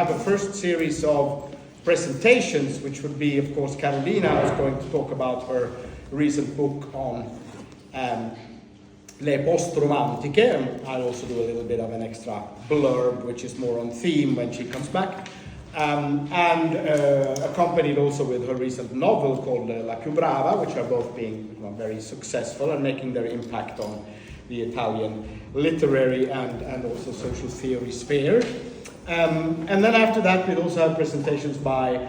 have a first series of presentations, which would be, of course, Carolina is going to talk about her recent book on le post-romantiche, and I'll also do a little bit of an extra blurb, which is more on theme when she comes back. Accompanied also with her recent novel called La più brava, which are both being very successful and making their impact on the Italian literary and also social theory sphere. And then after that, we'll also have presentations by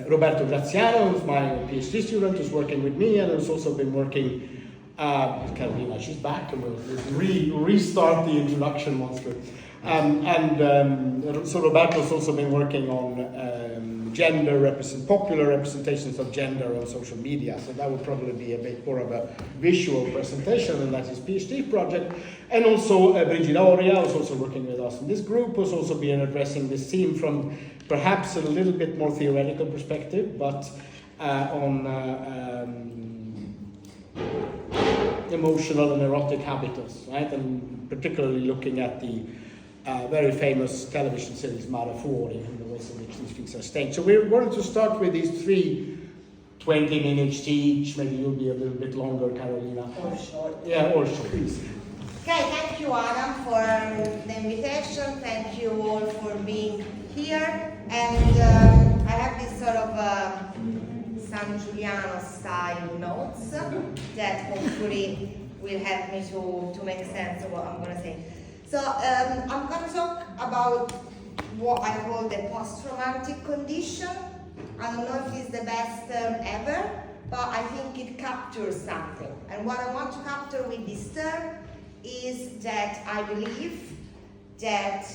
Roberto Graziano, who's my PhD student, who's working with me and who's also been working with Carolina. She's back, and we'll restart the introduction once we're... So Roberto's also been working on popular representations of gender on social media. So that would probably be a bit more of a visual presentation, and that's his PhD project. And also Brigida Orria, who's also working with us in this group, who's also been addressing this theme from perhaps a little bit more theoretical perspective, but on emotional and erotic habitus, right? And particularly looking at the very famous television series Mare Fuori and the ways in which these things are staged. So we're going to start with these 3 20 minutes each. Maybe you'll be a little bit longer, Carolina. Or short. Yeah, or short. Okay, thank you, Adam, for the invitation. Thank you all for being here. And I have this sort of San Giuliano style notes that hopefully will help me to make sense of what I'm going to say. So I'm going to talk about what I call the post-romantic condition. I don't know if it's the best term ever, but I think it captures something. And what I want to capture with this term is that I believe that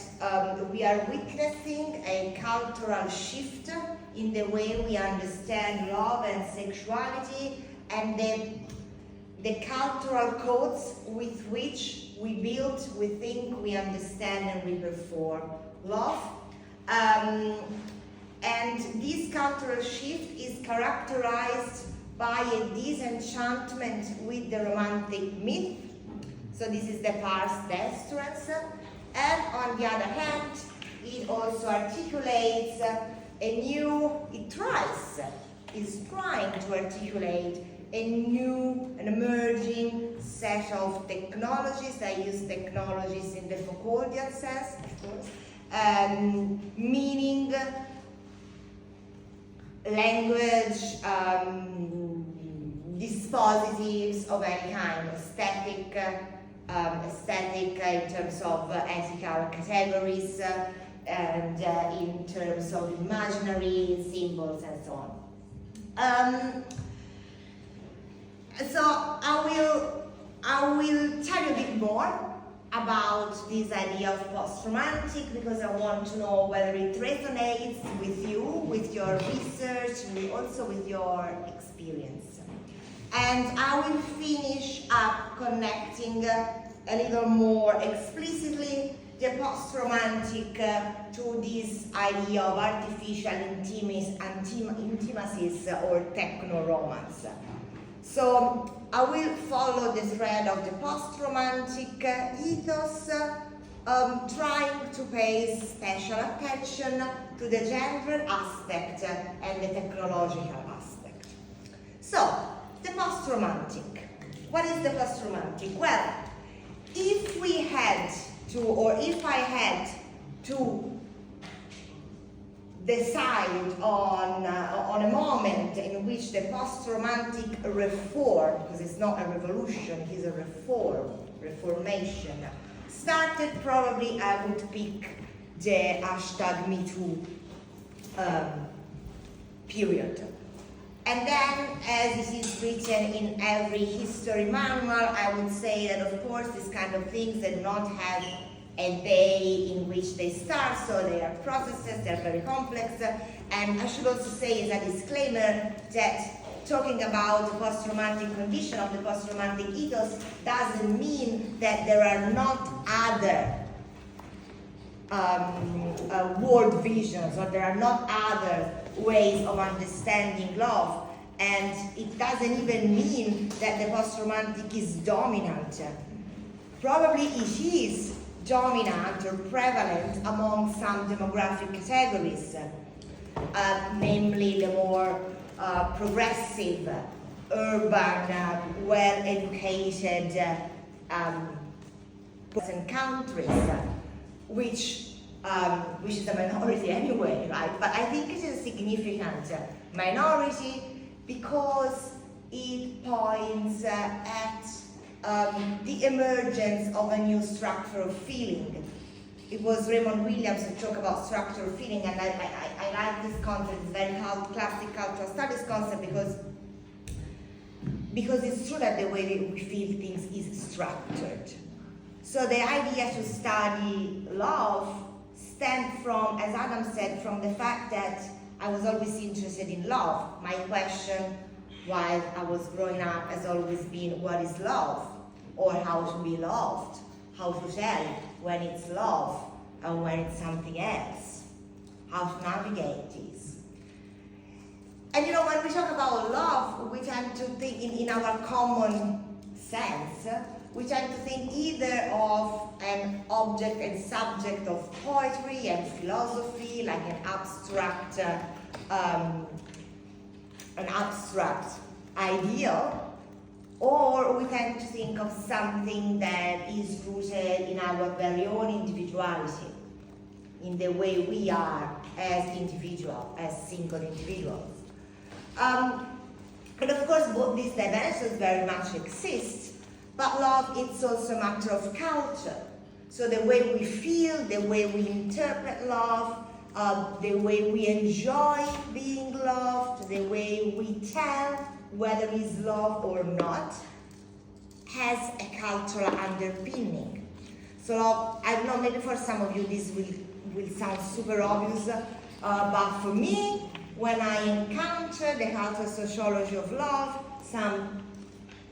we are witnessing a cultural shift in the way we understand love and sexuality, and the cultural codes with which we build, we think, we understand, and we perform love. And this cultural shift is characterized by a disenchantment with the romantic myth. So this is the pars destruens. And on the other hand, it also articulates is trying to articulate an emerging set of technologies. I use technologies in the Foucauldian sense, of course, meaning, language, dispositives of any kind, aesthetic in terms of ethical categories, and in terms of imaginary symbols and so on. So I will tell you a bit more about this idea of post-romantic, because I want to know whether it resonates with you, with your research, and also with your experience. And I will finish up connecting a little more explicitly the post-romantic to this idea of artificial intimacies or techno-romance. So I will follow the thread of the post-romantic ethos, trying to pay special attention to the gender aspect and the technological aspect. So, the post-romantic. What is the post-romantic? Well, if we had to, or if I had to decide on a moment in which the post-romantic reform, because it's not a revolution, it is a reformation, started, probably I would pick the #MeToo period. And then, as it is written in every history manual, I would say that of course these kind of things do not have a day in which they start, so they are processes, they're very complex. And I should also say as a disclaimer that talking about the post-romantic condition of the post-romantic ethos doesn't mean that there are not other world visions, or there are not other ways of understanding love. And it doesn't even mean that the post-romantic is dominant. Probably it is dominant or prevalent among some demographic categories, namely the more progressive, urban, well-educated countries, which is a minority anyway, right? But I think it is a significant minority because it points at the emergence of a new structure of feeling. It was Raymond Williams who talked about structure of feeling, and I like this concept. It's very classic cultural studies concept because it's true that the way that we feel things is structured. So the idea to study love stemmed from, as Adam said, from the fact that I was always interested in love. My question while I was growing up has always been, what is love? Or how to be loved? How to tell when it's love and when it's something else? How to navigate this? And you know, when we talk about love, we tend to think in our common sense, we tend to think either of an object and subject of poetry and philosophy, like an abstract ideal, or we tend to think of something that is rooted in our very own individuality, in the way we are as individuals, as single individuals. And of course, both these dimensions very much exist, but love is also a matter of culture. So the way we feel, the way we interpret love, the way we enjoy being loved, the way we tell whether it's love or not, has a cultural underpinning. So I don't know, maybe for some of you this will sound super obvious, but for me, when I encountered the cultural sociology of love, some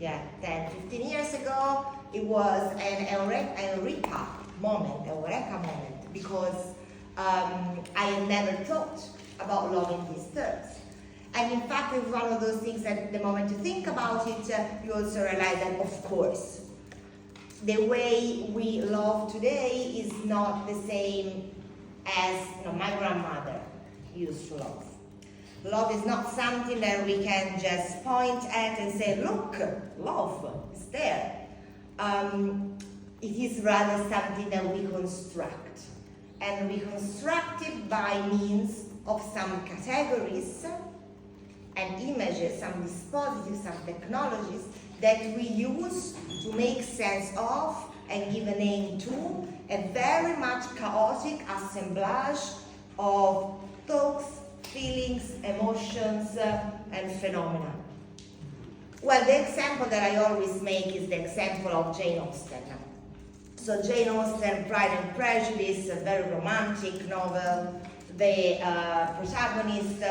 10, 15 years ago, it was an eureka moment, because I had never thought about love in these terms. And in fact, it's one of those things that the moment you think about it, you also realize that, of course, the way we love today is not the same as my grandmother used to love. Love is not something that we can just point at and say, look, love is there. It is rather something that we construct. And we construct it by means of some categories and images, some dispositives, some technologies that we use to make sense of and give a name to a very much chaotic assemblage of thoughts, feelings, emotions, and phenomena. Well, the example that I always make is the example of Jane Austen. So Jane Austen, Pride and Prejudice, a very romantic novel. The protagonist,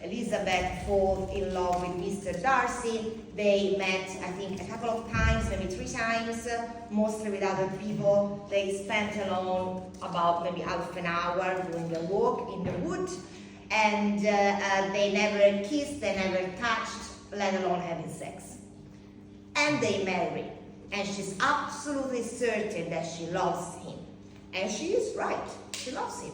Elizabeth, falls in love with Mr. Darcy. They met, I think, a couple of times, maybe 3 times, mostly with other people. They spent alone about maybe half an hour doing a walk in the wood. And they never kissed, they never touched, let alone having sex. And they marry. And she's absolutely certain that she loves him. And she is right, she loves him.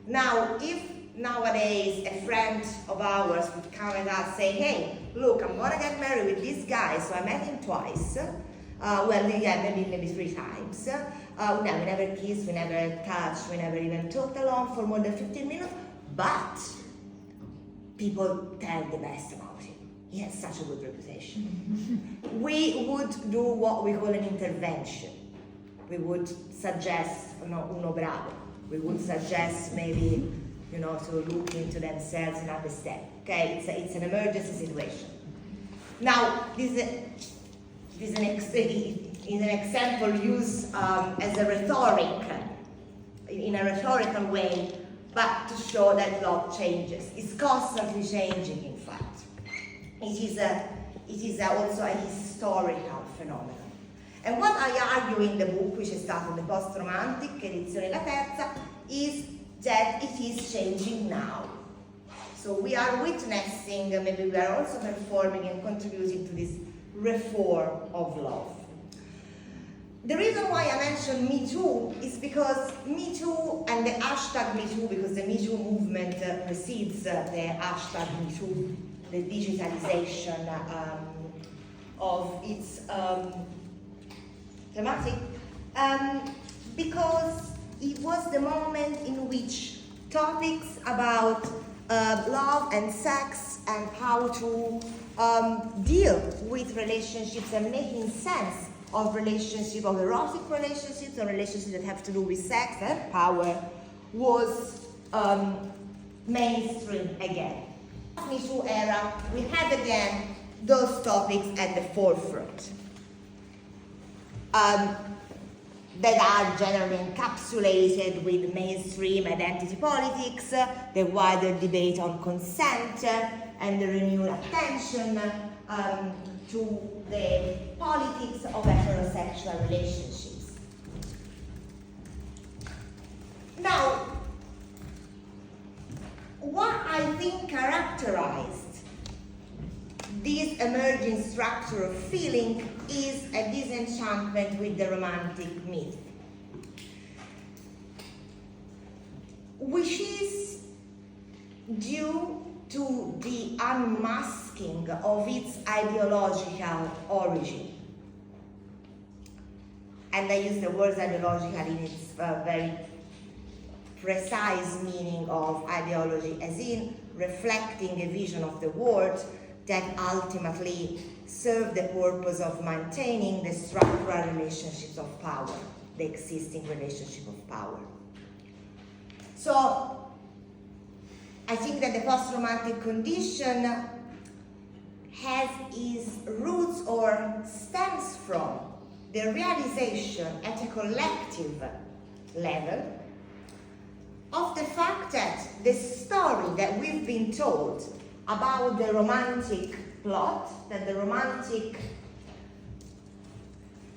Now, if nowadays a friend of ours would come and us say, hey, look, I'm gonna get married with this guy, so I met him twice. Maybe 3 times. We never kissed, we never touched, we never even talked alone for more than 15 minutes. But people tell the best about him. He has such a good reputation. We would do what we call an intervention. We would suggest uno bravo. We would suggest maybe, to look into themselves and understand. Okay, it's an emergency situation. Now, this is an example used as a rhetoric, in a rhetorical way, but to show that love changes. It's constantly changing, in fact. It is also a historical phenomenon. And what I argue in the book, which is stato the post-romantic, edizione La Terza, is that it is changing now. So we are witnessing, maybe we are also performing and contributing to this reform of love. The reason why I mentioned Me Too is because Me Too and the hashtag Me Too, because the Me Too movement precedes the hashtag Me Too, the digitalization of its thematic, because it was the moment in which topics about love and sex and how to deal with relationships and making sense of relationships, of erotic relationships, or relationships that have to do with sex and power, was mainstream again. In the Me Too era, we had again those topics at the forefront that are generally encapsulated with mainstream identity politics, the wider debate on consent, and the renewed attention to the politics of heterosexual relationships. Now, what I think characterized this emerging structure of feeling is a disenchantment with the romantic myth, which is due to the unmasking of its ideological origin. And I use the word ideological in its very precise meaning of ideology, as in reflecting a vision of the world that ultimately serve the purpose of maintaining the structural relationships of power, the existing relationship of power. So, I think that the post-romantic condition has its roots or stems from the realization at a collective level of the fact that the story that we've been told about the romantic plot, that the romantic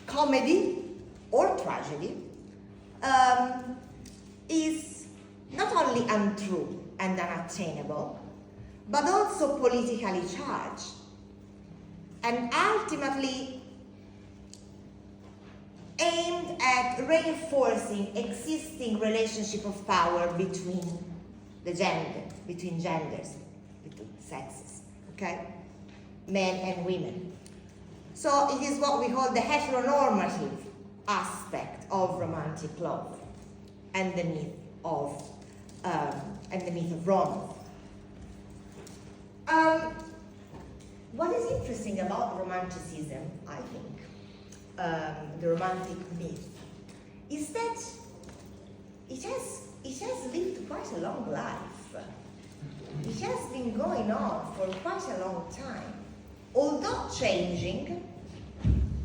comedy or tragedy is not only untrue and unattainable, but also politically charged, and ultimately aimed at reinforcing existing relationship of power between genders, between sexes, okay? Men and women. So it is what we call the heteronormative aspect of romantic love and the myth of romance. What is interesting about romanticism, I think, the romantic myth, is that it has lived quite a long life. It has been going on for quite a long time, although changing,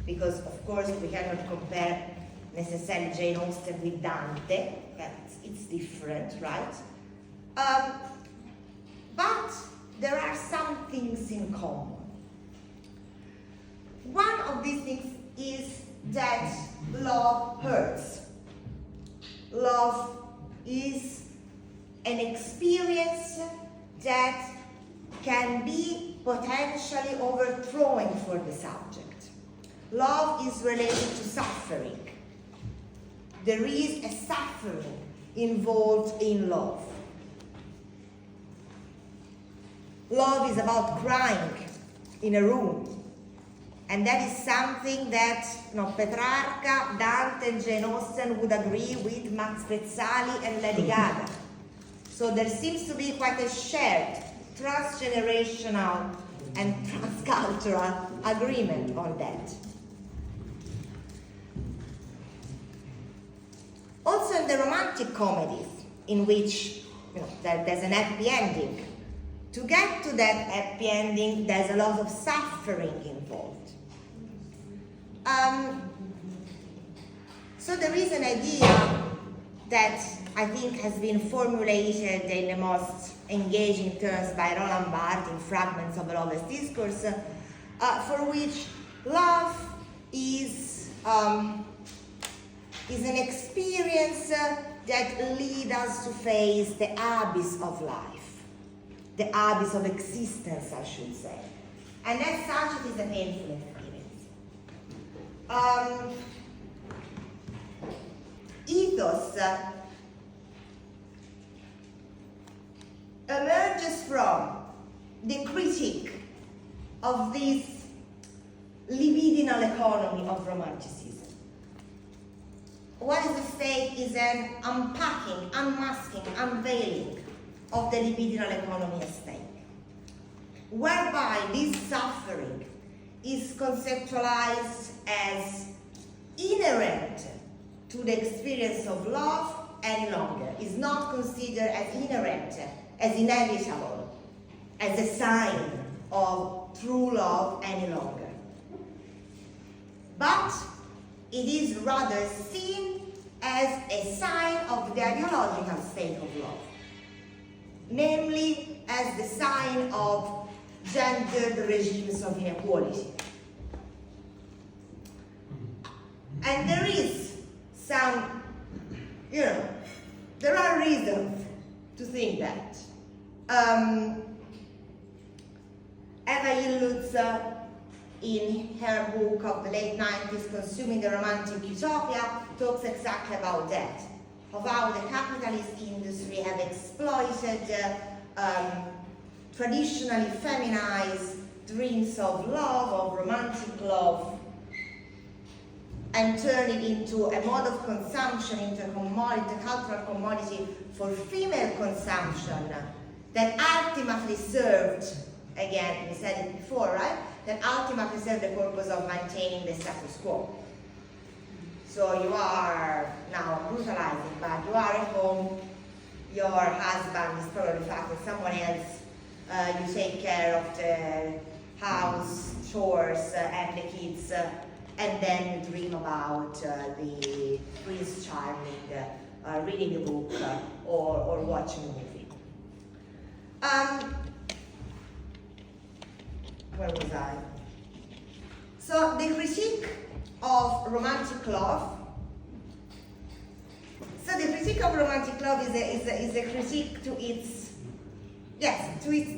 because of course we cannot compare necessarily Jane Austen with Dante, it's different, right? But there are some things in common. One of these things is that love hurts. Love is an experience that can be potentially overthrowing for the subject. Love is related to suffering. There is a suffering involved in love. Love is about crying in a room. And that is something that Petrarca, Dante, and Jane Austen would agree with Max Pezzali and Lady Gaga. So there seems to be quite a shared transgenerational and transcultural agreement on that. Also in the romantic comedies, in which there's an happy ending, to get to that happy ending, there's a lot of suffering involved. So there is an idea that I think has been formulated in the most engaging terms by Roland Barthes in Fragments of a Lover's Discourse, for which love is an experience that leads us to face the abyss of life, the abyss of existence, I should say. And as such, it is a painful experience. ethos emerges from the critique of this libidinal economy of romanticism. What is at stake is an unpacking, unmasking, unveiling of the libidinal economy at stake, whereby this suffering is conceptualized as inherent to the experience of love any longer, is not considered as inherent, as inevitable, as a sign of true love any longer. But it is rather seen as a sign of the ideological state of love, namely as the sign of gendered regimes of inequality. And there is some, there are reasons to think that. Eva Illuz, in her book of the late 90s, Consuming the Romantic Utopia, talks exactly about that, of how the capitalist industry have exploited traditionally feminized dreams of love, of romantic love, and turn it into a mode of consumption, into a commodity, a cultural commodity for female consumption that ultimately served, again, we said it before, right? That ultimately served the purpose of maintaining the status quo. So you are, now brutalizing, but you are at home, your husband is probably fucking someone else, you take care of the house, chores, and the kids, and then you dream about the Prince Charming, reading a book, or watching a movie. Where was I? So the critique of romantic love. So the critique of romantic love is a critique to its, yes, to its,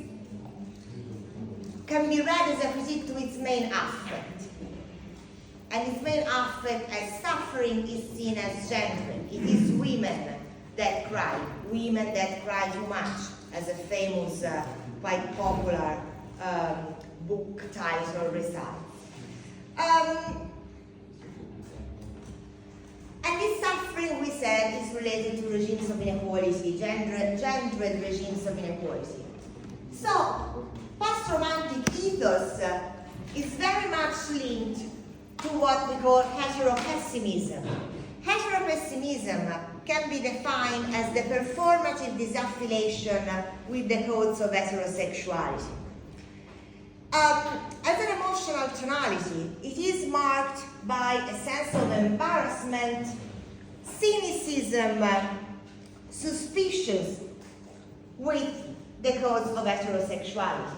can be read as a critique to its main affect. And its main affect as suffering is seen as gendering. It is women that cry too much, as a famous, quite popular book title recites. And this suffering, we said, is related to regimes of inequality, gendered regimes of inequality. So, post-romantic ethos is very much linked to what we call heteropessimism. Heteropessimism can be defined as the performative disaffiliation with the codes of heterosexuality. As an emotional tonality, it is marked by a sense of embarrassment, cynicism, suspicion with the codes of heterosexuality.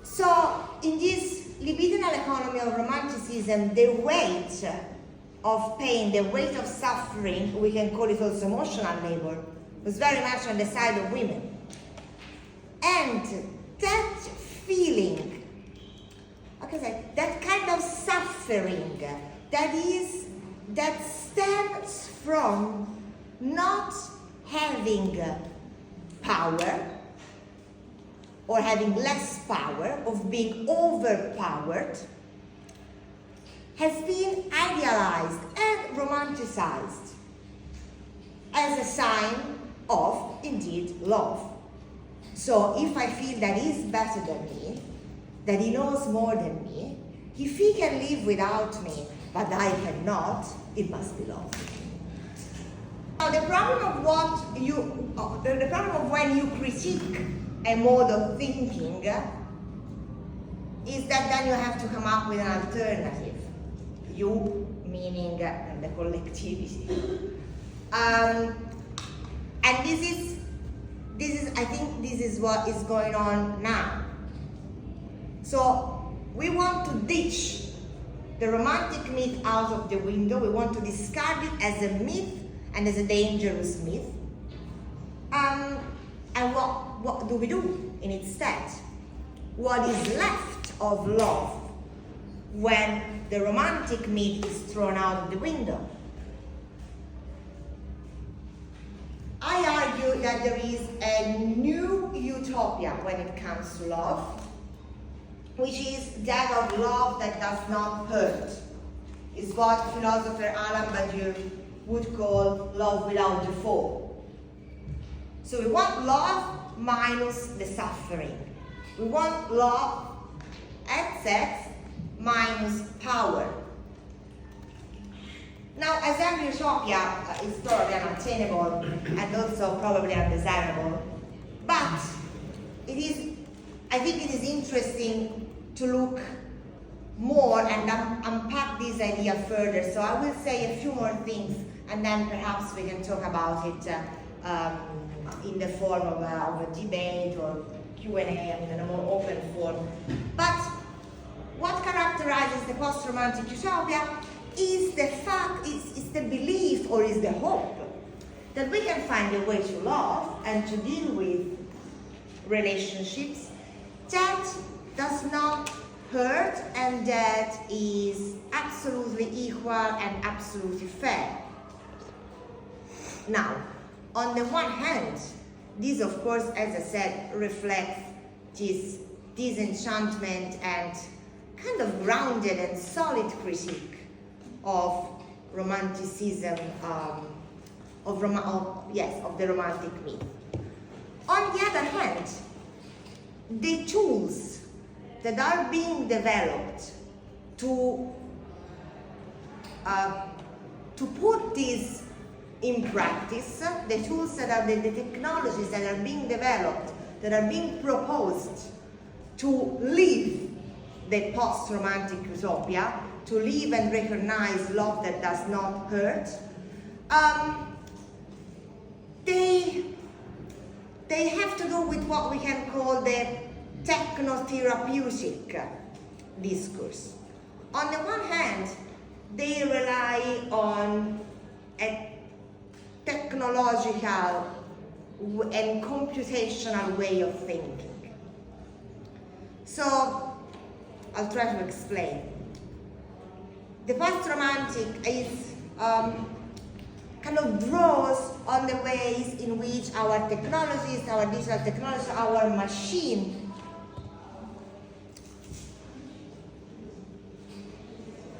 So, in this libidinal economy of romanticism, the weight of pain, the weight of suffering, we can call it also emotional labor, was very much on the side of women. And that feeling, that kind of suffering that stems from not having power or having less power, of being overpowered, has been idealized and romanticized as a sign of, indeed, love. So if I feel that he's better than me, that he knows more than me, if he can live without me, but I cannot, it must be love. Now the problem of when you critique a mode of thinking is that then you have to come up with an alternative. You, meaning the collectivity. And this is, I think this is what is going on now. So we want to ditch the romantic myth out of the window. We want to discard it as a myth and as a dangerous myth. And what do we do in its stead? What is left of love when the romantic myth is thrown out of the window. I argue that there is a new utopia when it comes to love, which is that of love that does not hurt. It's what philosopher Adam Arvidsson would call love without the fall. So we want love minus the suffering. We want love and sex minus power. Now, as every utopia is probably unattainable and also probably undesirable, but I think it is interesting to look more and unpack this idea further. So I will say a few more things, and then perhaps we can talk about it in the form of a debate or Q&A, in a more open form. But what characterizes the post-romantic utopia is the fact, is the belief or is the hope that we can find a way to love and to deal with relationships that does not hurt and that is absolutely equal and absolutely fair. Now, on the one hand, this of course, as I said, reflects this disenchantment and kind of grounded and solid critique of romanticism, of the romantic myth. On the other hand, the tools that are being developed to put this in practice, the tools that are the technologies that are being developed, that are being proposed to live the post-romantic utopia, to live and recognize love that does not hurt, they have to do with what we can call the technotherapeutic discourse. On the one hand, they rely on a technological and computational way of thinking. So, I'll try to explain. The post-romantic is kind of draws on the ways in which our technologies, our digital technology, our machine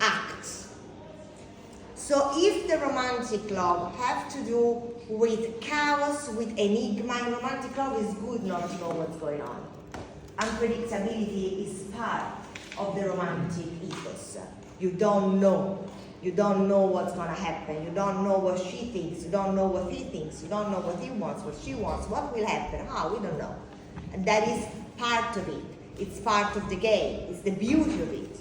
acts. So if the romantic love have to do with chaos, with enigma, and romantic love is good not to know what's going on. Unpredictability is part of the romantic ethos. You don't know. You don't know what's going to happen. You don't know what she thinks. You don't know what he thinks. You don't know what he wants, what she wants, what will happen, how, we don't know. And that is part of it. It's part of the game. It's the beauty of it.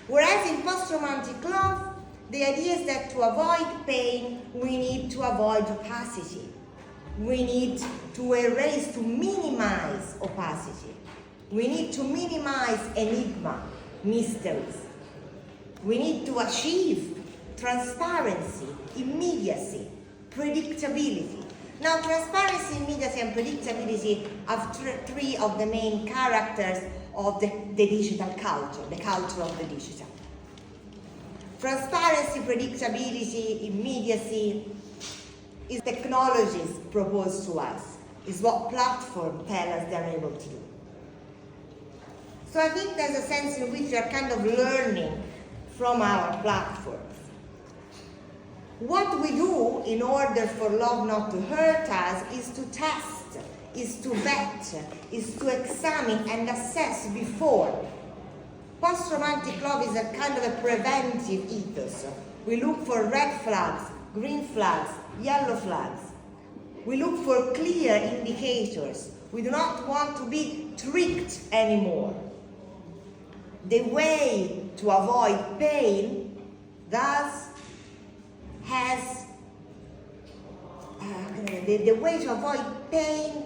Whereas in post-romantic love, the idea is that to avoid pain, we need to avoid opacity. We need to erase, to minimize opacity. We need to minimize enigma, mysteries. We need to achieve transparency, immediacy, predictability. Now, transparency, immediacy, and predictability are three of the main characters of the digital culture, the culture of the digital. Transparency, predictability, immediacy is technologies proposed to us, is what platforms tell us they're able to do. So I think there's a sense in which we are kind of learning from our platforms. What we do in order for love not to hurt us is to test, is to vet, is to examine and assess before. Post-romantic love is a kind of a preventive ethos. We look for red flags, green flags, yellow flags. We look for clear indicators. We do not want to be tricked anymore. The way to avoid pain thus has the way to avoid pain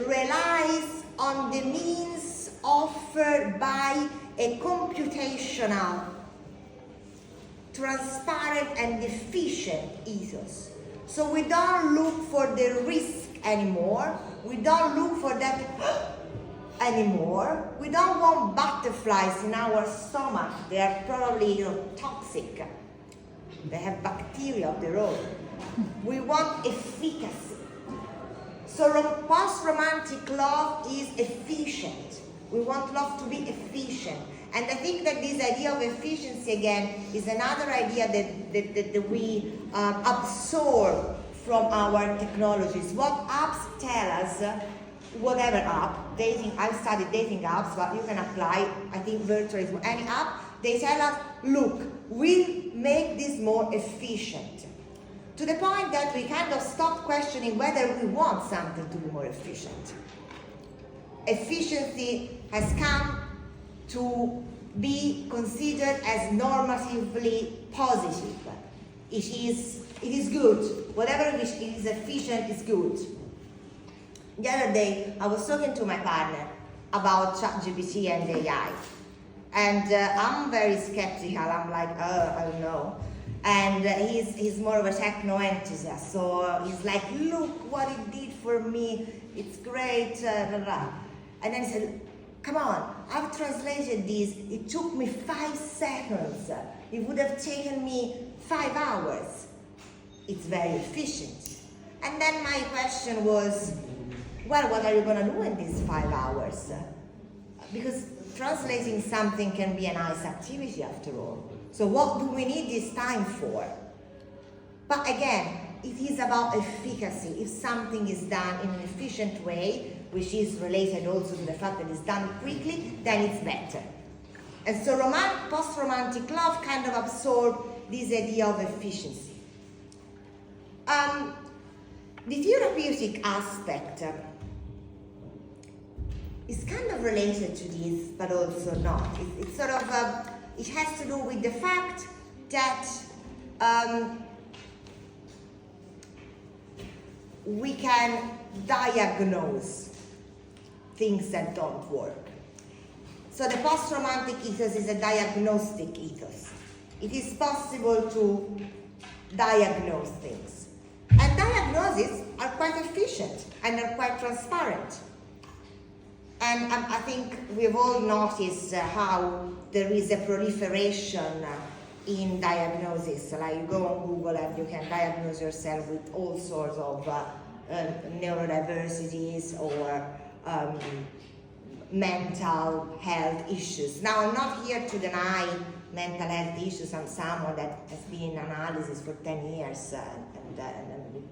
relies on the means offered by a computational, transparent and efficient ethos. So we don't look for the risk anymore. We don't look for that anymore. We don't want butterflies in our stomach. They are probably, toxic. They have bacteria of their own. We want efficacy. So post-romantic love is efficient. We want love to be efficient. And I think that this idea of efficiency, again, is another idea that we absorb from our technologies. What apps tell us, whatever app, dating, I've studied dating apps, but you can apply, I think virtually, any app, they tell us, look, we'll make this more efficient. To the point that we kind of stop questioning whether we want something to be more efficient. Efficiency has come to be considered as normatively positive. It is good. Whatever is efficient is good. The other day, I was talking to my partner about ChatGPT and AI. And I'm very skeptical. I'm like, I don't know. And he's more of a techno enthusiast. So he's like, look what it did for me. It's great. Blah, blah. And then he said, come on, I've translated this. It took me 5 seconds. It would have taken me 5 hours. It's very efficient. And then my question was, well, what are you going to do in these 5 hours? Because translating something can be a nice activity after all. So what do we need this time for? But again, it is about efficacy. If something is done in an efficient way, which is related also to the fact that it's done quickly, then it's better. And so post-romantic love kind of absorbed this idea of efficiency. The therapeutic aspect is kind of related to this, but also not. It's sort of, it has to do with the fact that we can diagnose things that don't work. So the post-romantic ethos is a diagnostic ethos. It is possible to diagnose things. And diagnoses are quite efficient and are quite transparent. And I think we've all noticed how there is a proliferation in diagnosis. Like you go on Google and you can diagnose yourself with all sorts of neurodiversities or mental health issues. Now, I'm not here to deny mental health issues. I'm someone that has been in analysis for 10 years and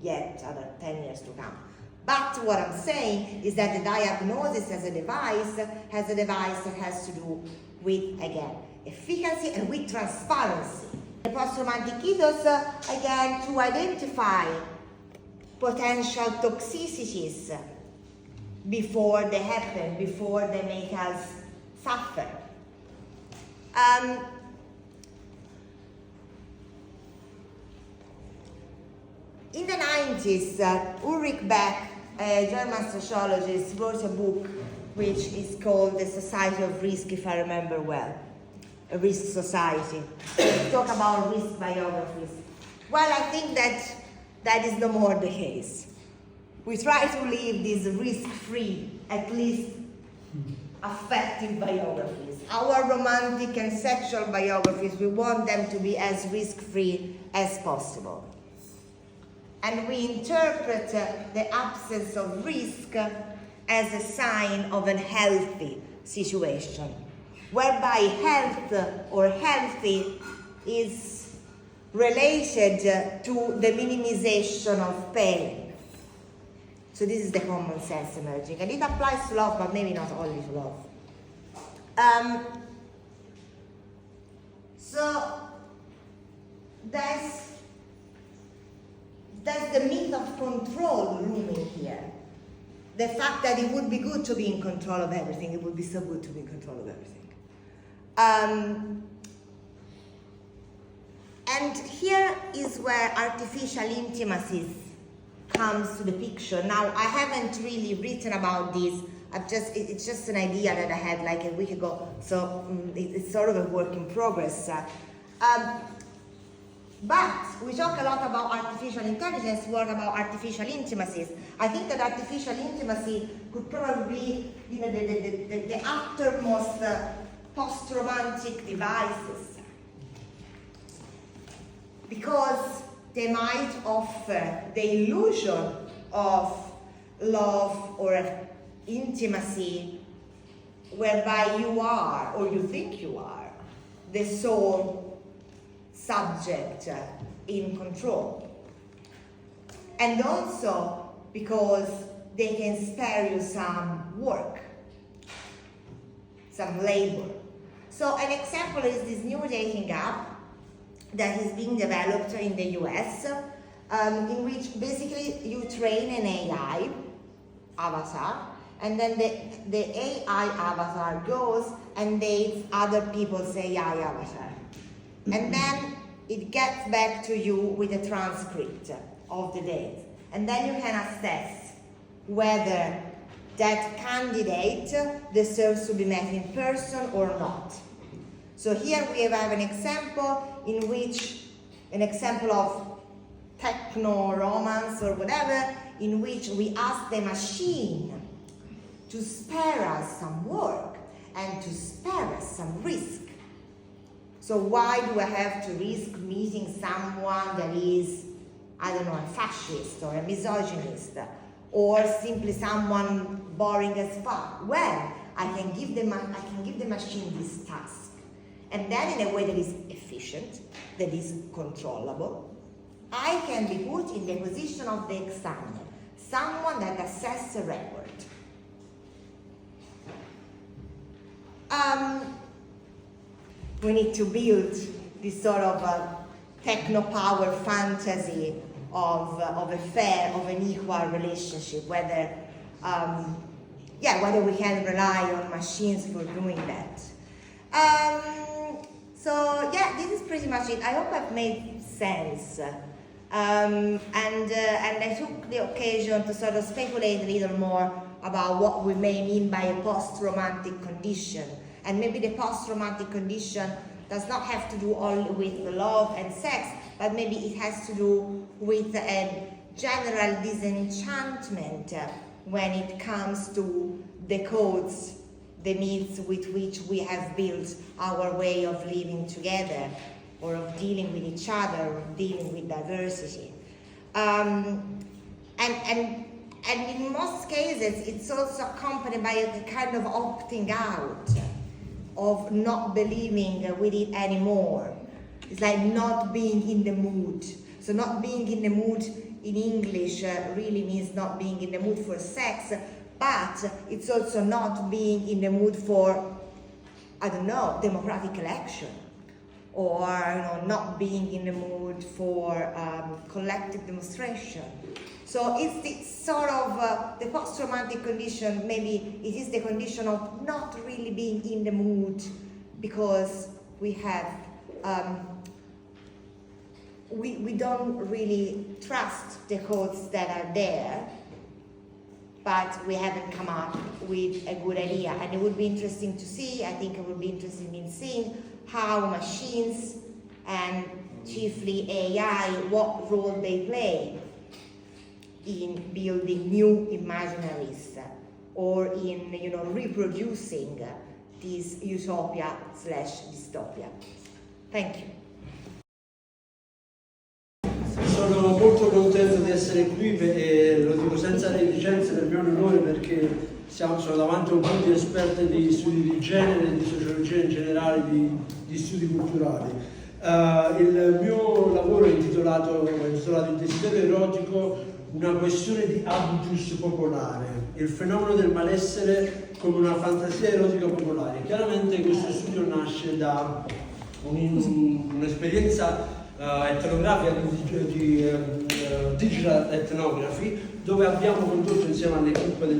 yet other 10 years to come. But what I'm saying is that the diagnosis as a device has to do with, again, efficacy and with transparency. The post-romantic ethos, again, to identify potential toxicities before they happen, before they make us suffer. In the 90s, Ulrich Beck, a German sociologist, wrote a book which is called The Society of Risk, if I remember well. A risk society. Talk about risk biographies. Well, I think that is no more the case. We try to live these risk-free, at least affective biographies. Our romantic and sexual biographies, we want them to be as risk-free as possible. And we interpret the absence of risk as a sign of a healthy situation, whereby health or healthy is related to the minimization of pain. So this is the common sense emerging. And it applies to love, but maybe not only to love. So that's the myth of control looming here. The fact that it would be good to be in control of everything. It would be so good to be in control of everything. And here is where artificial intimacies comes to the picture. Now, I haven't really written about this. It's just an idea that I had like a week ago. So it's sort of a work in progress. But we talk a lot about artificial intelligence, what about artificial intimacies? I think that artificial intimacy could probably be the uttermost post-romantic devices, because they might offer the illusion of love or intimacy whereby you are, or you think you are, the sole subject in control. And also because they can spare you some work, some labor. So an example is this new dating app that is being developed in the US, in which basically you train an AI avatar, and then the AI avatar goes and dates other people's AI avatar. And then it gets back to you with a transcript of the date. And then you can assess whether that candidate deserves to be met in person or not. So here we have an example in which, an example of techno-romance or whatever, in which we ask the machine to spare us some work and to spare us some risk. So why do I have to risk meeting someone that is, I don't know, a fascist or a misogynist, or simply someone boring as fuck? Well, I can give the machine this task, and then in a way that is efficient, that is controllable, I can be put in the position of the examiner, someone that assesses a record. We need to build this sort of techno-power fantasy of a fair, of an equal relationship, whether we can rely on machines for doing that. So yeah, this is pretty much it. I hope I've made sense. And I took the occasion to sort of speculate a little more about what we may mean by a post-romantic condition. And maybe the post-romantic condition does not have to do only with love and sex, but maybe it has to do with a general disenchantment when it comes to the codes, the myths with which we have built our way of living together, or of dealing with each other, or of dealing with diversity. And in most cases, it's also accompanied by a kind of opting out, of not believing with it anymore. It's like not being in the mood. So not being in the mood in English really means not being in the mood for sex, but it's also not being in the mood for, I don't know, democratic election, or not being in the mood for collective demonstration. So it's the sort of the post-romantic condition. Maybe it is the condition of not really being in the mood, because we have we don't really trust the codes that are there, but we haven't come up with a good idea. And it would be interesting to see, I think it would be interesting in seeing how machines, and chiefly AI, what role they play in building new imaginaries, or in reproducing this utopia/dystopia. Thank you. Sono molto contento di essere qui e lo dico senza reticenze, per me è un onore, perché sono davanti a un gruppo di esperti di studi di genere, di sociologia in generale, di studi culturali. Il mio lavoro è intitolato Il desiderio erotico, una questione di habitus popolare, il fenomeno del malessere come una fantasia erotica popolare. Chiaramente questo studio nasce da un'esperienza etnografica di digital ethnography, dove abbiamo condotto insieme all'equipe del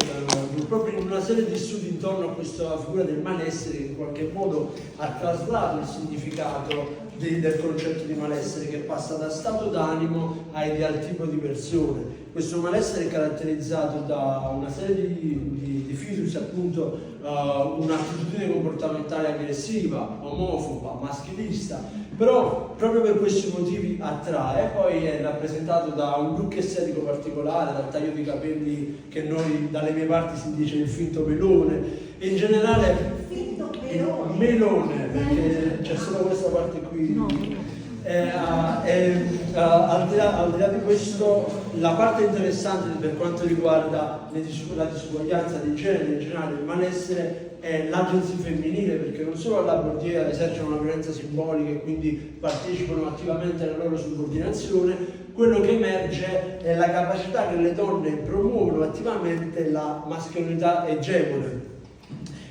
gruppo una serie di studi intorno a questa figura del malessere, che in qualche modo ha traslato il significato del concetto di malessere, che passa da stato d'animo a idealtipo di persone. Questo malessere è caratterizzato da una serie di features, appunto un'attitudine comportamentale aggressiva, omofoba, maschilista, però proprio per questi motivi attrae. Poi è rappresentato da un look estetico particolare, dal taglio di capelli che noi dalle mie parti si dice il finto melone, e in generale il melone, perché c'è solo questa parte qui. Al di là di questo, la parte interessante per quanto riguarda la disuguaglianza di genere, in generale il malessere, è l'agency femminile, perché non solo alla Bordiera esercitano una violenza simbolica e quindi partecipano attivamente alla loro subordinazione, quello che emerge è la capacità che le donne promuovono attivamente la mascolinità egemone.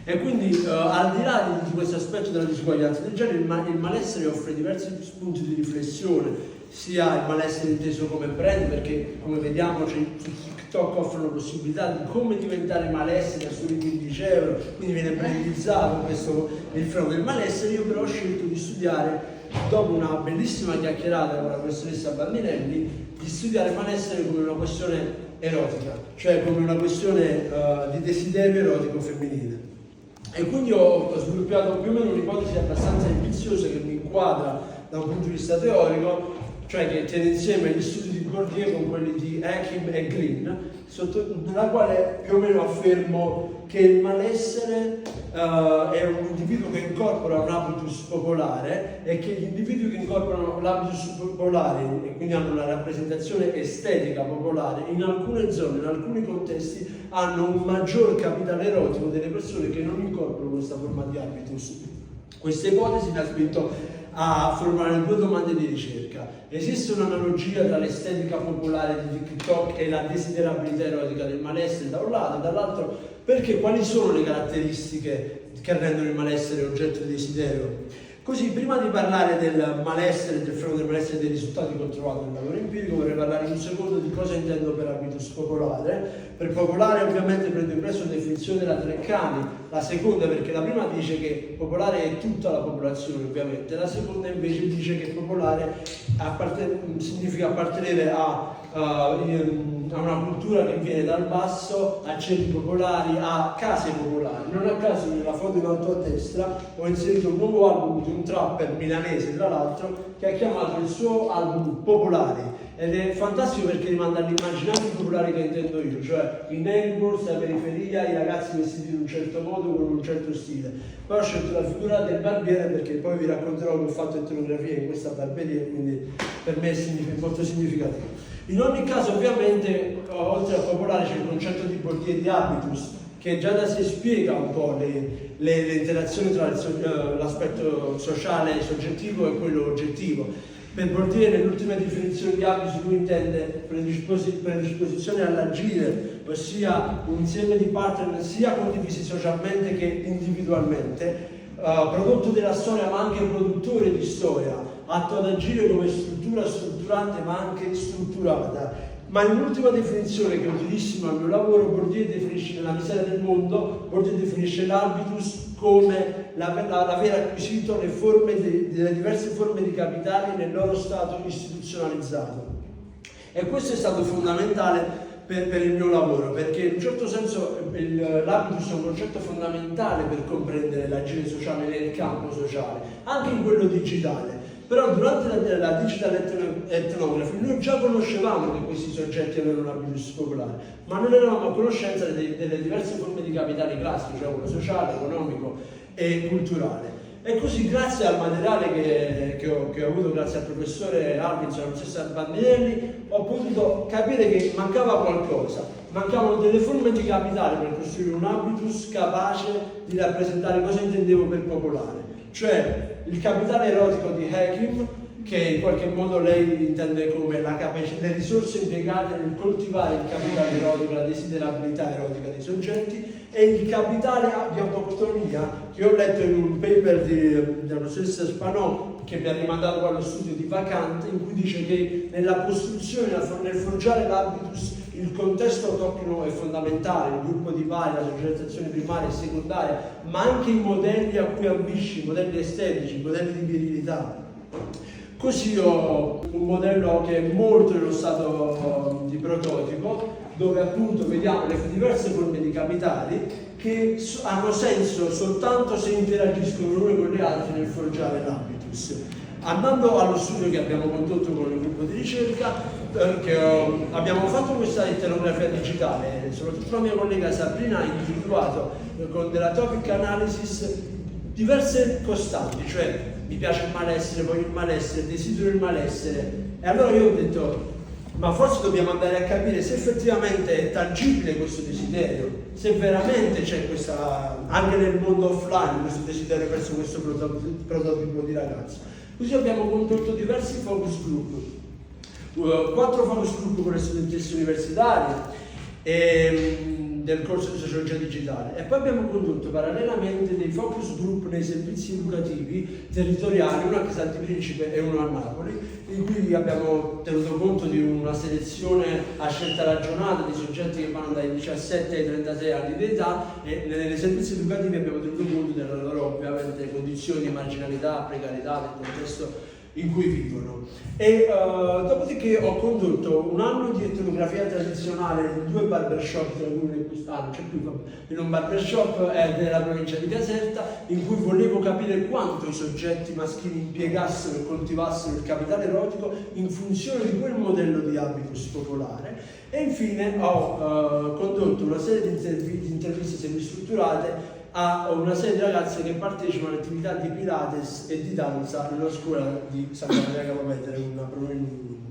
E quindi al di là di questo aspetto della disuguaglianza del genere, il malessere offre diversi spunti di riflessione, sia il malessere inteso come brand, perché come vediamo su TikTok offrono possibilità di come diventare malessere a soli 15 euro, quindi viene brandizzato questo il fenomeno del malessere. Io però ho scelto di studiare, dopo una bellissima chiacchierata con la professoressa Bandinelli, di studiare il malessere come una questione erotica, cioè come una questione di desiderio erotico femminile. E quindi ho sviluppato più o meno un'ipotesi abbastanza ambiziosa che mi inquadra da un punto di vista teorico, cioè che tiene insieme gli studi di Bourdieu con quelli di Hakim e Green, nella quale più o meno affermo che il malessere è un individuo che incorpora un habitus popolare, e che gli individui che incorporano l'habitus popolare e quindi hanno una rappresentazione estetica popolare, in alcune zone, in alcuni contesti, hanno un maggior capitale erotico delle persone che non incorporano questa forma di habitus. Questa ipotesi mi ha spinto a formulare 2 domande di ricerca. Esiste un'analogia tra l'estetica popolare di TikTok e la desiderabilità erotica del malessere da un lato, e dall'altro perché quali sono le caratteristiche che rendono il malessere oggetto di desiderio? Così, prima di parlare del malessere, del fenomeno del malessere e dei risultati che ho trovato nel lavoro empirico, vorrei parlare in un secondo di cosa intendo per habitus popolare. Per popolare ovviamente prendo in prestito la definizione della Treccani, la seconda perché la prima dice che popolare è tutta la popolazione ovviamente, la seconda invece dice che popolare significa appartenere a una cultura che viene dal basso, a ceti popolari, a case popolari. Non a caso nella foto in alto a destra ho inserito un nuovo album di un trapper milanese, tra l'altro, che ha chiamato il suo album Popolari, ed è fantastico perché rimanda all'immaginario popolare che intendo io, cioè i neighbors, la periferia, i ragazzi vestiti in un certo modo, con un certo stile. Poi ho scelto la figura del barbiere perché poi vi racconterò che ho fatto etnografia in questa barberia, quindi per me è molto significativo. In ogni caso, ovviamente, oltre al popolare c'è il concetto di Bourdieu di habitus, che già da sé spiega un po' le interazioni tra l'aspetto sociale soggettivo e quello oggettivo. Per Bourdieu, nell'ultima definizione di habitus, lui intende predisposizione all'agire, ossia un insieme di partner sia condivisi socialmente che individualmente, prodotto della storia ma anche produttore di storia, atto ad agire come struttura strutturante ma anche strutturata. Ma in un'ultima definizione che è utilissima al mio lavoro, Bourdieu definisce nella miseria del mondo, Bourdieu definisce l'habitus come l'aver acquisito le diverse forme di capitali nel loro stato istituzionalizzato. E questo è stato fondamentale per il mio lavoro, perché in un certo senso l'habitus è un concetto fondamentale per comprendere l'agire sociale nel campo sociale, anche in quello digitale. Però durante la digital ethnography noi già conoscevamo che questi soggetti avevano un habitus popolare, ma non eravamo a conoscenza delle diverse forme di capitali classici, cioè quello sociale, economico e culturale. E così, grazie al materiale che ho avuto, grazie al professore Arvidsson e alla professoressa Bandinelli, ho potuto capire che mancava qualcosa. Mancavano delle forme di capitale per costruire un habitus capace di rappresentare cosa intendevo per popolare. Cioè il capitale erotico di Hakim, che in qualche modo lei intende come le risorse impiegate nel coltivare il capitale erotico, la desiderabilità erotica dei soggetti, e il capitale di autoctonia, che ho letto in un paper della professoressa Spanò, che mi ha rimandato allo studio di Vacante, in cui dice che nella costruzione, nel forgiare l'habitus, il contesto autoctono è fondamentale, il gruppo di pari, la socializzazione primaria e secondaria, ma anche i modelli a cui ambisci, i modelli estetici, i modelli di virilità. Così ho un modello che è molto nello stato di prototipo, dove appunto vediamo le diverse forme di capitali che hanno senso soltanto se interagiscono l'une con le altre nel forgiare l'habitus. Andando allo studio che abbiamo condotto con il gruppo di ricerca, abbiamo fatto questa etnografia digitale, soprattutto la mia collega Sabrina ha individuato con della topic analysis diverse costanti, cioè mi piace il malessere, voglio il malessere, desidero il malessere, e allora io ho detto ma forse dobbiamo andare a capire se effettivamente è tangibile questo desiderio, se veramente c'è questa, anche nel mondo offline, questo desiderio verso questo prototipo di ragazzo. Così abbiamo condotto diversi focus group, 4 focus group con le studentesse universitarie del corso di sociologia digitale, e poi abbiamo condotto parallelamente dei focus group nei servizi educativi territoriali, uno a Casal di Principe e uno a Napoli, in cui abbiamo tenuto conto di una selezione a scelta ragionata di soggetti che vanno dai 17 ai 36 anni di età, e nei servizi educativi abbiamo tenuto conto delle loro ovviamente condizioni di marginalità, precarietà, del contesto in cui vivono. E dopodiché ho condotto un anno di etnografia tradizionale in 2 barbershop, tra cui quest'anno c'è più, in un barbershop della provincia di Caserta, in cui volevo capire quanto i soggetti maschili impiegassero e coltivassero il capitale erotico in funzione di quel modello di habitus popolare. E infine ho condotto una serie di interviste semistrutturate a una serie di ragazze che partecipano all'attività di Pilates e di danza in una scuola di Santa Maria Capomedere,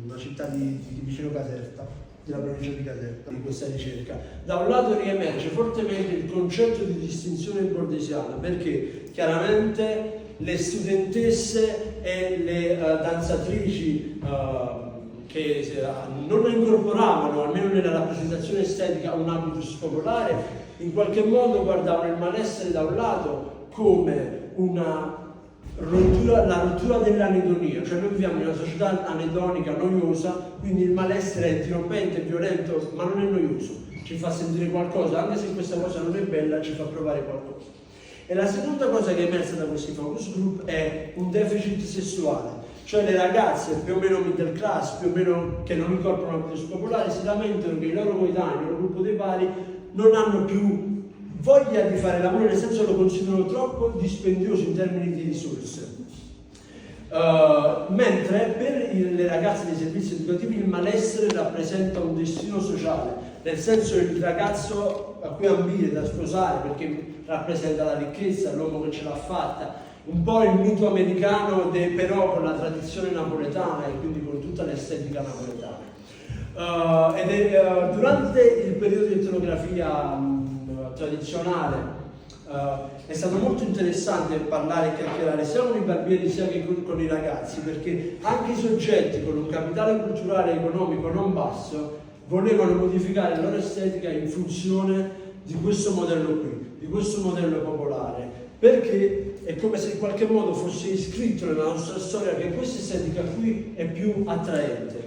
una città di vicino Caserta, della provincia di Caserta, di questa ricerca. Da un lato riemerge fortemente il concetto di distinzione bordesiana, perché chiaramente le studentesse e le danzatrici che non incorporavano, almeno nella rappresentazione estetica, un habitus popolare, in qualche modo guardavano il malessere da un lato come la rottura dell'anedonia, cioè noi viviamo in una società anedonica, noiosa, quindi il malessere è dirompente, violento, ma non è noioso, ci fa sentire qualcosa, anche se questa cosa non è bella, ci fa provare qualcosa. E la seconda cosa che è emersa da questi focus group è un deficit sessuale, cioè le ragazze più o meno middle class, più o meno che non incorporano habitus popolari, si lamentano che i loro coetanei, il loro gruppo dei pari, non hanno più voglia di fare l'amore, nel senso lo considerano troppo dispendioso in termini di risorse. Mentre per le ragazze dei servizi educativi il malessere rappresenta un destino sociale, nel senso che il ragazzo a cui ambire da sposare perché rappresenta la ricchezza, l'uomo che ce l'ha fatta, un po' il mito americano però con la tradizione napoletana e quindi con tutta l'estetica napoletana. Durante il periodo di etnografia tradizionale è stato molto interessante parlare e chiacchierare sia con i barbieri sia che con i ragazzi, perché anche i soggetti con un capitale culturale e economico non basso volevano modificare la loro estetica in funzione di questo modello qui, di questo modello popolare, perché è come se in qualche modo fosse iscritto nella nostra storia che questa estetica qui è più attraente.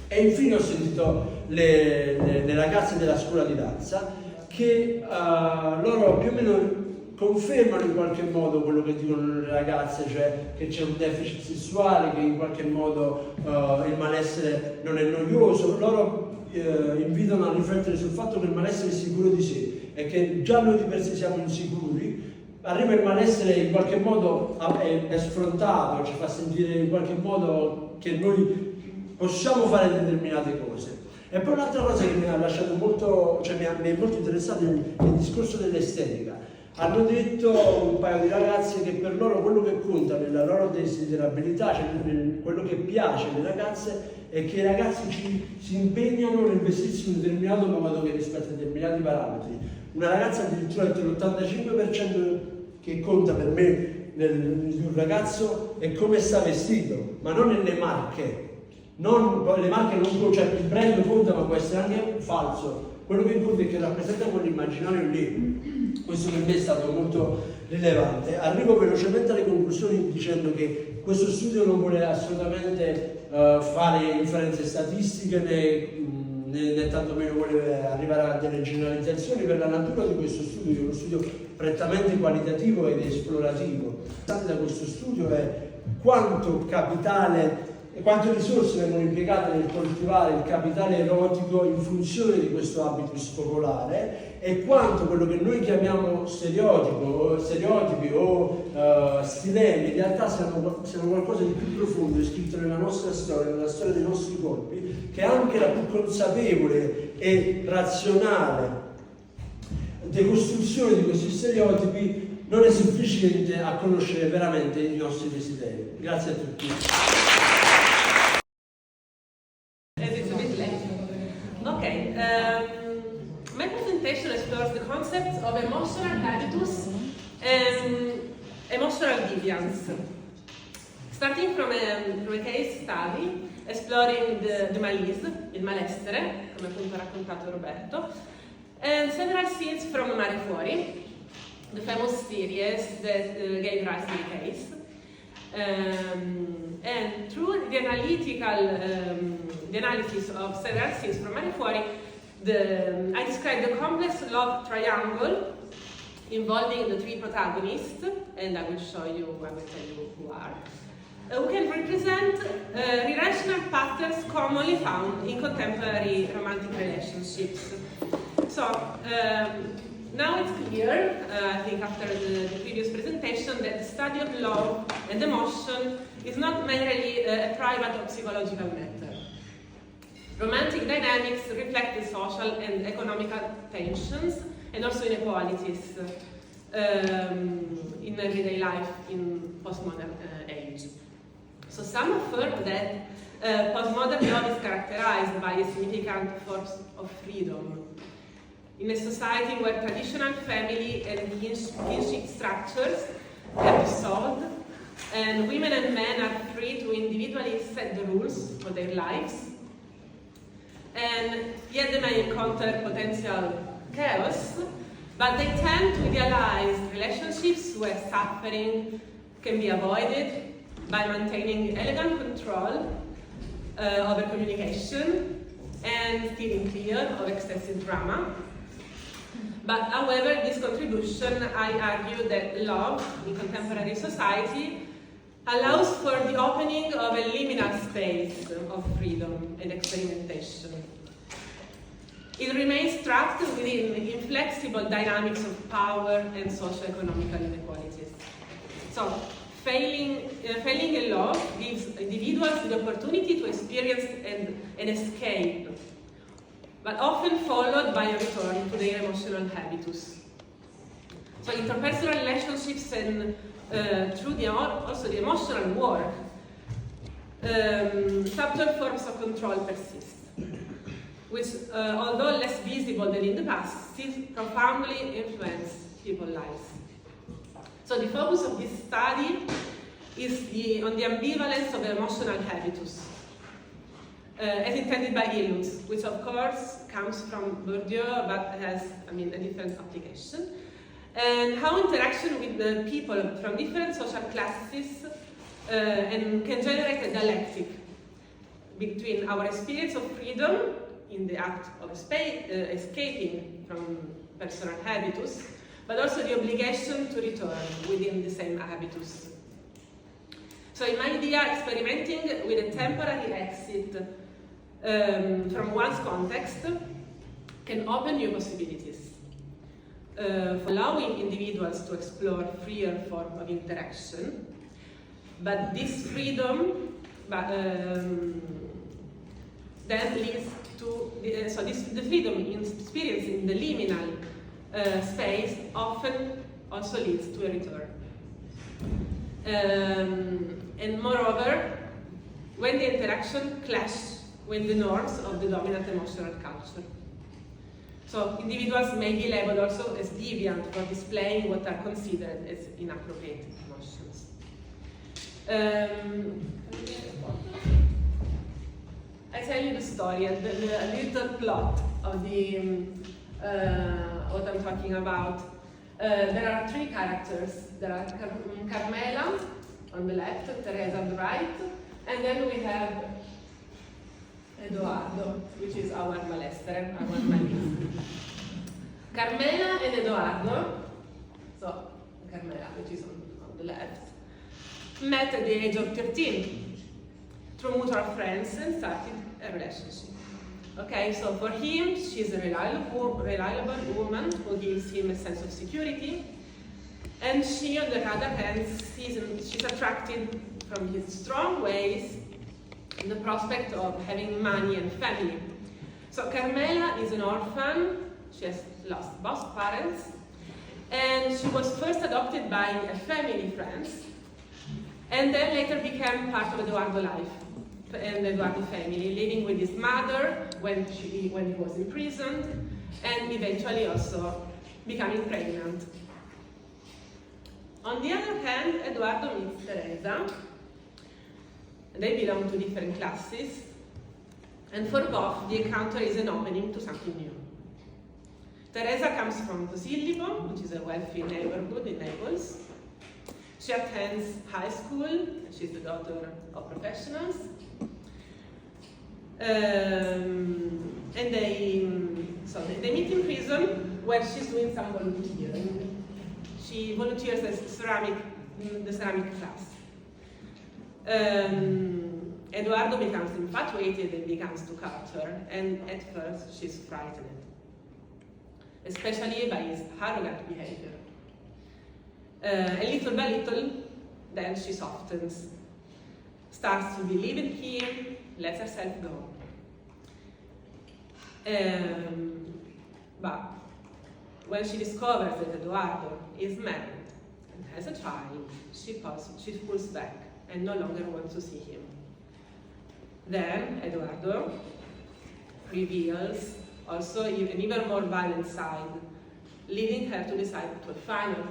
E infine ho sentito le ragazze della scuola di danza che loro più o meno confermano in qualche modo quello che dicono le ragazze, cioè che c'è un deficit sessuale, che in qualche modo il malessere non è noioso. Loro invitano a riflettere sul fatto che il malessere è sicuro di sé e che già noi di per sé siamo insicuri. Arriva il malessere in qualche modo è sfrontato, ci fa sentire in qualche modo che noi possiamo fare determinate cose. E poi un'altra cosa che mi ha lasciato molto, cioè mi è molto interessato è il discorso dell'estetica. Hanno detto un paio di ragazze che per loro quello che conta nella loro desiderabilità, cioè quello che piace alle ragazze, è che i ragazzi si impegnano nel vestirsi in un determinato modo che rispetta determinati parametri. Una ragazza addirittura ha detto l'85% che conta per me di un ragazzo è come sta vestito, ma non nelle marche. Le marche non, cioè il brand conta, ma può essere anche falso. Quello che conta è che rappresenta quell'immaginario lì. Questo per me è stato molto rilevante. Arrivo velocemente alle conclusioni dicendo che questo studio non vuole assolutamente fare inferenze statistiche né tantomeno vuole arrivare a delle generalizzazioni. Per la natura di questo studio, che è uno studio prettamente qualitativo ed esplorativo, da questo studio è quanto capitale e quante risorse vengono impiegate nel coltivare il capitale erotico in funzione di questo habitus popolare, e quanto quello che noi chiamiamo stereotipi o stilemi in realtà siano qualcosa di più profondo, scritto nella nostra storia, nella storia dei nostri corpi, che anche la più consapevole e razionale decostruzione di questi stereotipi non è sufficiente a conoscere veramente i nostri desideri. Grazie a tutti. My presentation explores the concepts of emotional habitus and emotional deviance. Starting from a case study, exploring the malise, il malessere, come appunto ha raccontato Roberto, and several scenes from Amare Fuori, the famous series that gave rise to the case. And through the analysis of several scenes from Amare Fuori, I described the complex love triangle involving the three protagonists, and I will tell you who are, who can represent irrational patterns commonly found in contemporary romantic relationships. So, now it's clear, I think after the previous presentation, that the study of love and emotion is not merely a private or psychological matter. Romantic dynamics reflect the social and economical tensions and also inequalities in everyday life in postmodern age. So some affirm that postmodern love is characterized by a significant force of freedom. In a society where traditional family and kinship structures have dissolved, and women and men are free to individually set the rules for their lives, and yet they may encounter potential chaos, but they tend to idealize relationships where suffering can be avoided by maintaining elegant control over communication and steering clear of excessive drama. But however, this contribution, I argue that love in contemporary society allows for the opening of a liminal space of freedom and experimentation. It remains trapped within inflexible dynamics of power and socio-economical inequalities. So, failing in love gives individuals the opportunity to experience an escape, but often followed by a return to their emotional habitus. So interpersonal relationships and also the emotional work, subtle forms of control persist, which, although less visible than in the past, still profoundly influence people's lives. So the focus of this study is on the ambivalence of the emotional habitus, as intended by Illus, which of course comes from Bourdieu but has, a different application, and how interaction with the people from different social classes and can generate a dialectic between our experience of freedom in the act of escaping from personal habitus, but also the obligation to return within the same habitus. So in my idea, experimenting with a temporary exit from one's context can open new possibilities, allowing individuals to explore freer form of interaction. But this freedom then leads to the freedom in experiencing the liminal space often also leads to a return. And moreover, when the interaction clashes with the norms of the dominant emotional culture. So individuals may be labeled also as deviant for displaying what are considered as inappropriate emotions. I tell you the story, the little plot of what I'm talking about. There are three characters. There are Carmela on the left, Teresa on the right, and then we have Edoardo, which is our malestere, our malise. Carmela and Edoardo, so Carmela, which is on the left, met at the age of 13 through from mutual friends and started a relationship. Okay, so for him, she's a reliable woman who gives him a sense of security, and she, on the other hand, she's attracted from his strong ways and the prospect of having money and family. So Carmela is an orphan. She has lost both parents, and she was first adopted by a family friend, and then later became part of Eduardo's life and the Eduardo family, living with his mother when he was imprisoned, and eventually also becoming pregnant. On the other hand, Eduardo meets Teresa. They belong to different classes, and for both, the encounter is an opening to something new. Teresa comes from Posillipo, which is a wealthy neighborhood in Naples. She attends high school. She's the daughter of professionals. And they meet in prison where she's doing some volunteering. She volunteers as the ceramic class. Eduardo becomes infatuated and begins to court her, and at first she's frightened, especially by his arrogant behavior. Little by little, then she softens, starts to believe in him, lets herself go. But when she discovers that Eduardo is married and has a child, she pulls back and no longer wants to see him. Then Eduardo reveals also an even more violent side, leading her to decide to a final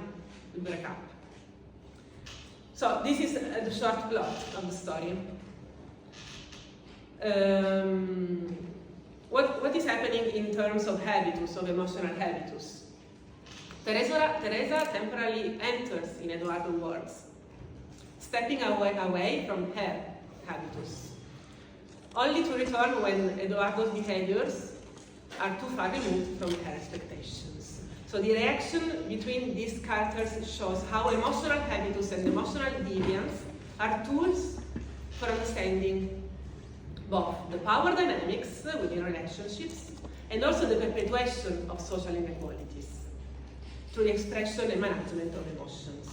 breakup. So this is the short plot of the story. What is happening in terms of habitus, of emotional habitus? Teresa temporarily enters in Eduardo's worlds, stepping away from her habitus, only to return when Eduardo's behaviors are too far removed from her expectations. So the reaction between these characters shows how emotional habitus and emotional deviance are tools for understanding both the power dynamics within relationships and also the perpetuation of social inequalities through the expression and management of emotions.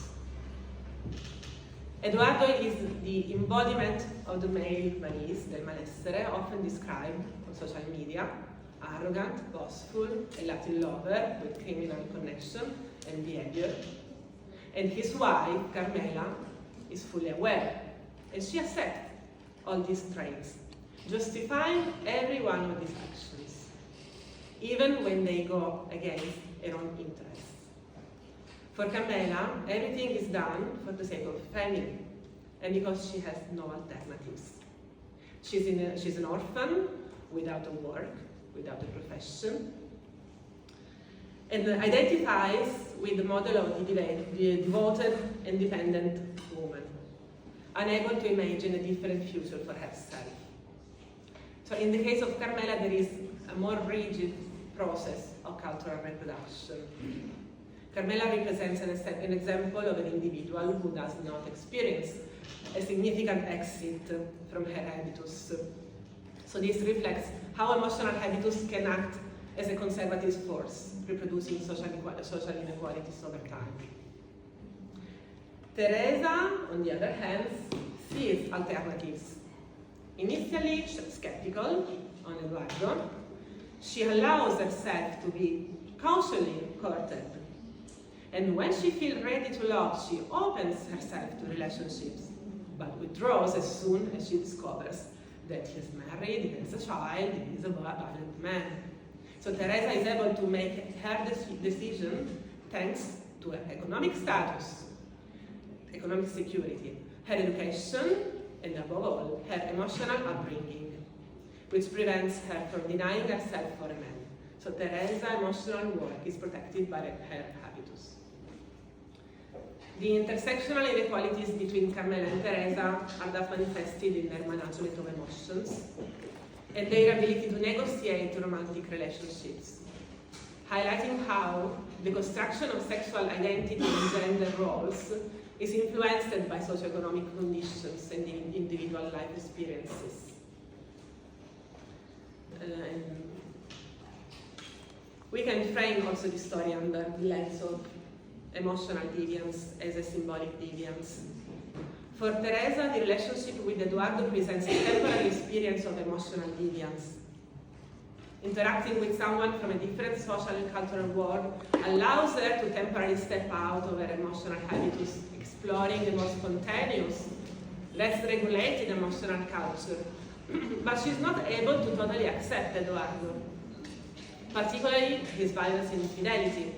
Eduardo is the embodiment of the male malice, del malessere, often described on social media, arrogant, boastful, a Latin lover with criminal connection and behavior. And his wife, Carmela, is fully aware, and she accepts all these traits, justifying every one of these actions, even when they go against her own interests. For Carmela, everything is done for the sake of family, and because she has no alternatives. She's an orphan without a work, without a profession, and identifies with the model of the devoted, independent woman, unable to imagine a different future for herself. So in the case of Carmela, there is a more rigid process of cultural reproduction. Carmela represents an example of an individual who does not experience a significant exit from her habitus. So this reflects how emotional habitus can act as a conservative force, reproducing social inequalities over time. Teresa, on the other hand, sees alternatives. Initially skeptical on Eduardo, she allows herself to be casually courted. And when she feels ready to love, she opens herself to relationships, but withdraws as soon as she discovers that he is married, he has a child, he is a violent man. So Teresa is able to make her decision thanks to her economic status, economic security, her education, and above all, her emotional upbringing, which prevents her from denying herself for a man. So Teresa's emotional work is protected by her habitus. The intersectional inequalities between Carmela and Teresa are thus manifested in their management of emotions and their ability to negotiate romantic relationships, highlighting how the construction of sexual identity and gender roles is influenced by socioeconomic conditions and individual life experiences. We can frame also the story under the lens of emotional deviance as a symbolic deviance. For Teresa, the relationship with Eduardo presents a temporary experience of emotional deviance. Interacting with someone from a different social and cultural world allows her to temporarily step out of her emotional habitus, exploring a more spontaneous, less regulated emotional culture. But she's not able to totally accept Eduardo, particularly his violence and infidelity.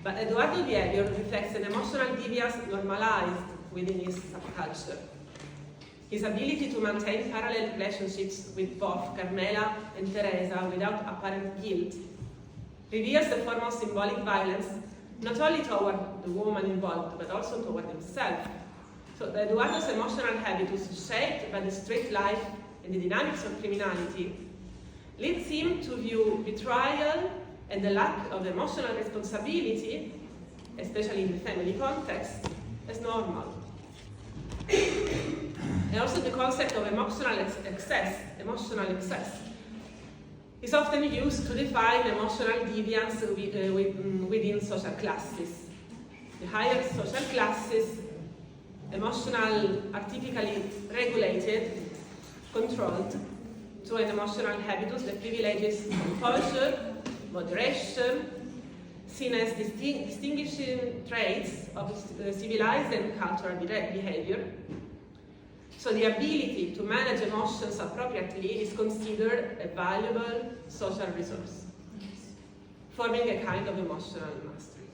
But Eduardo's behavior reflects an emotional deviance normalized within his subculture. His ability to maintain parallel relationships with both Carmela and Teresa without apparent guilt reveals the form of symbolic violence not only toward the woman involved, but also toward himself. So Eduardo's emotional habitus, shaped by the street life and the dynamics of criminality, leads him to view betrayal and the lack of emotional responsibility, especially in the family context, as normal. And also the concept of emotional excess is often used to define emotional deviance within social classes. The higher social classes, emotional are typically regulated, controlled, to an emotional habitus that privileges composure, moderation, seen as distinguishing traits of civilized and cultural behavior. So the ability to manage emotions appropriately is considered a valuable social resource, forming a kind of emotional mastery.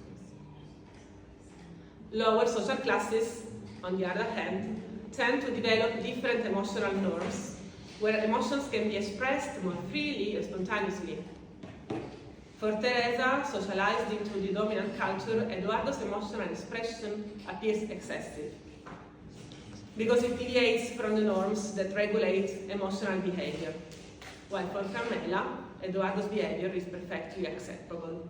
Lower social classes, on the other hand, tend to develop different emotional norms, where emotions can be expressed more freely and spontaneously. For Teresa, socialized into the dominant culture, Eduardo's emotional expression appears excessive, because it deviates from the norms that regulate emotional behavior, while for Carmela, Eduardo's behavior is perfectly acceptable,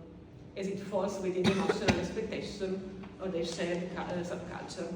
as it falls within the emotional expectation of their shared subculture.